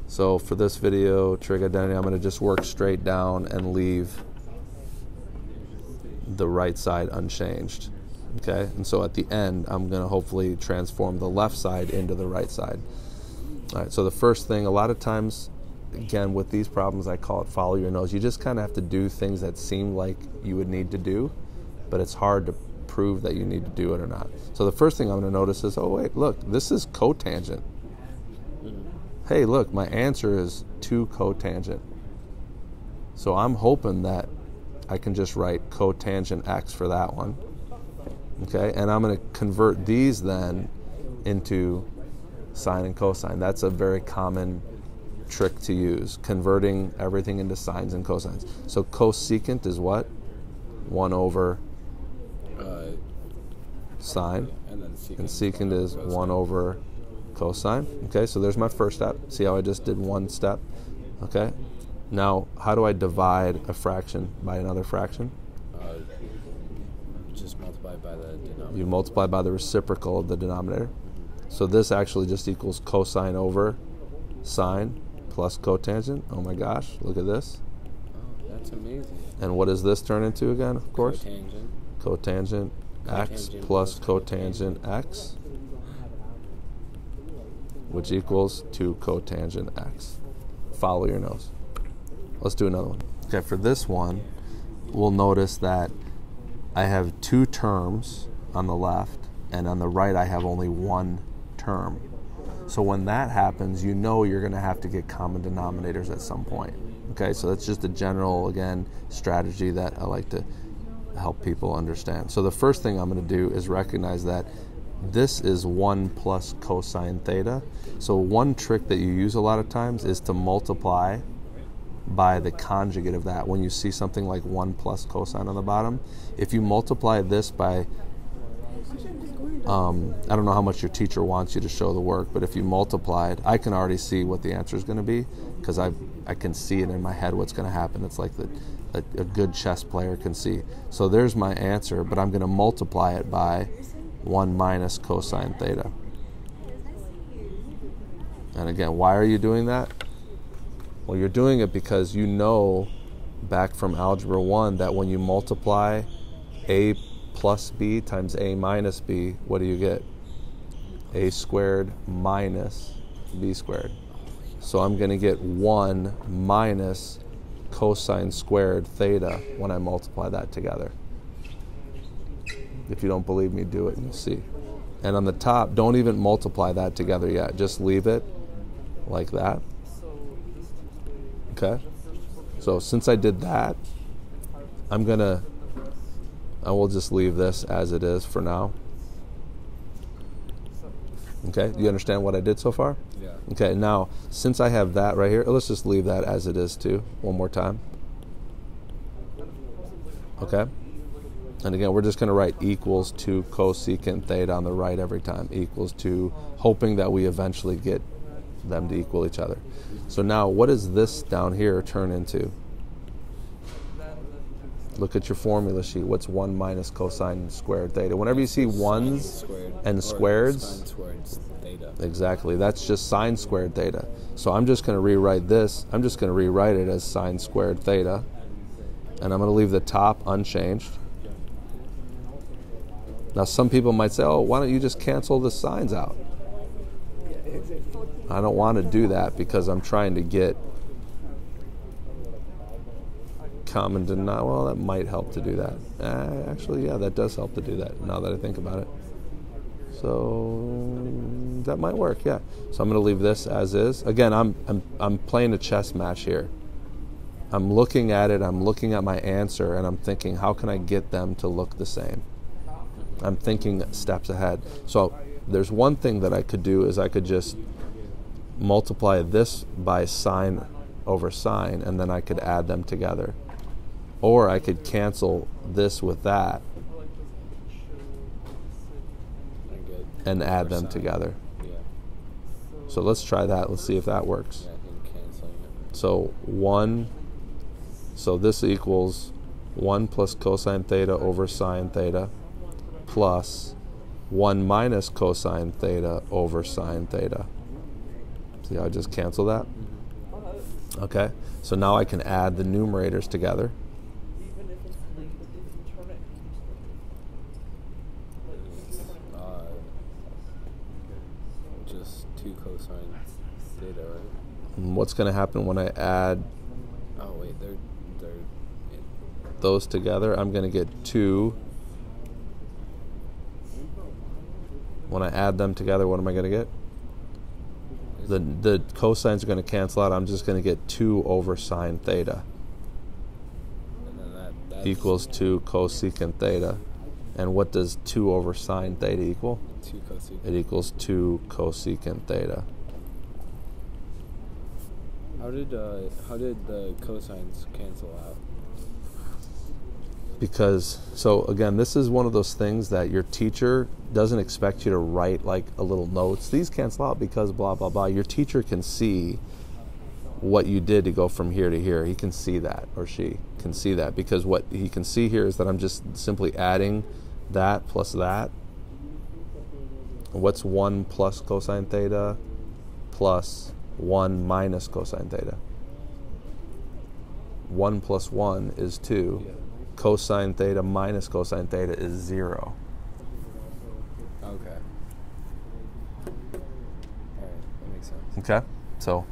So for this video, trig identity, I'm going to just work straight down and leave the right side unchanged. Okay, and so at the end, I'm going to hopefully transform the left side into the right side. All right, so the first thing, a lot of times, again, with these problems, I call it follow your nose. You just kind of have to do things that seem like you would need to do, but it's hard to prove that you need to do it or not. So the first thing I'm going to notice is, oh wait, look, this is cotangent. Hey, look, my answer is 2 cotangent. So I'm hoping that I can just write cotangent x for that one. Okay, and I'm going to convert these then into sine and cosine. That's a very common trick to use, converting everything into sines and cosines. So cosecant is what? 1 over sine, and secant is 1 over cosine. Okay, so there's my first step. See how I just did one step? Okay, now how do I divide a fraction by another fraction? Just multiply by the denominator. You multiply by the reciprocal of the denominator. So this actually just equals cosine over sine plus cotangent. Oh my gosh, look at this. Oh, that's amazing. And what does this turn into again, of course? Cotangent. Cotangent x plus cotangent x, which equals 2 cotangent x. Follow your nose. Let's do another one. Okay, for this one, we'll notice that I have 2 terms on the left, and on the right I have only 1 term. So when that happens, you know you're going to have to get common denominators at some point. Okay, so that's just a general, again, strategy that I like to help people understand. So the first thing I'm going to do is recognize that this is 1 plus cosine theta. So one trick that you use a lot of times is to multiply by the conjugate of that. When you see something like 1 plus cosine on the bottom, if you multiply this by, I don't know how much your teacher wants you to show the work, but if you multiply it, I can already see what the answer is going to be because I can see it in my head what's going to happen. It's like a good chess player can see. So there's my answer, but I'm going to multiply it by 1 minus cosine theta. And again, why are you doing that? Well, you're doing it because you know back from Algebra 1 that when you multiply a plus b times a minus b, what do you get? A squared minus b squared. So I'm going to get 1 minus cosine squared theta when I multiply that together. If you don't believe me, do it and you'll see. And on the top, don't even multiply that together yet. Just leave it like that. Okay? So since I did that, I will just leave this as it is for now. Okay? Do you understand what I did so far? Yeah. Okay, now, since I have that right here, let's just leave that as it is too, one more time. Okay? And again, we're just going to write equals to cosecant theta on the right every time, equals to, hoping that we eventually get them to equal each other. So now, what does this down here turn into? Look at your formula sheet. What's 1 minus cosine squared theta? Whenever you see ones and squareds, exactly, that's just sine squared theta. So I'm just going to rewrite this. I'm just going to rewrite it as sine squared theta. And I'm going to leave the top unchanged. Now, some people might say, oh, why don't you just cancel the signs out? I don't want to do that because I'm trying to get common denominator. Well, that might help to do that. Actually, yeah, that does help to do that now that I think about it. So that might work, yeah. So I'm going to leave this as is. Again, I'm playing a chess match here. I'm looking at it, I'm looking at my answer, and I'm thinking, how can I get them to look the same? I'm thinking steps ahead. So there's one thing that I could do is I could just multiply this by sine over sine, and then I could add them together. Or I could cancel this with that and add them together. Yeah. So let's try that. Let's see if that works. Yeah, I think canceling it. So 1, so this equals 1 plus cosine theta over sine theta plus 1 minus cosine theta over sine theta. See how I just cancel that? Mm-hmm. Okay, so now I can add the numerators together. Just 2 cosine theta, right? And what's going to happen when I add Oh wait, they're those together? I'm going to get 2. When I add them together, what am I going to get? The cosines are going to cancel out. I'm just going to get 2 over sine theta and then that's equals 2 cosecant theta. And what does 2 over sine theta equal? 2 cosecant. It equals 2 cosecant theta. How did the cosines cancel out? Because, so again, this is one of those things that your teacher doesn't expect you to write like a little notes. These cancel out because blah, blah, blah. Your teacher can see what you did to go from here to here. He can see that, or she can see that, because what he can see here is that I'm just simply adding that plus that. What's 1 plus cosine theta plus 1 minus cosine theta? 1 plus 1 is 2. Yeah. Cosine theta minus cosine theta is 0. Okay. Alright, that makes sense. Okay? So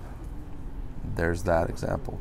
there's that example.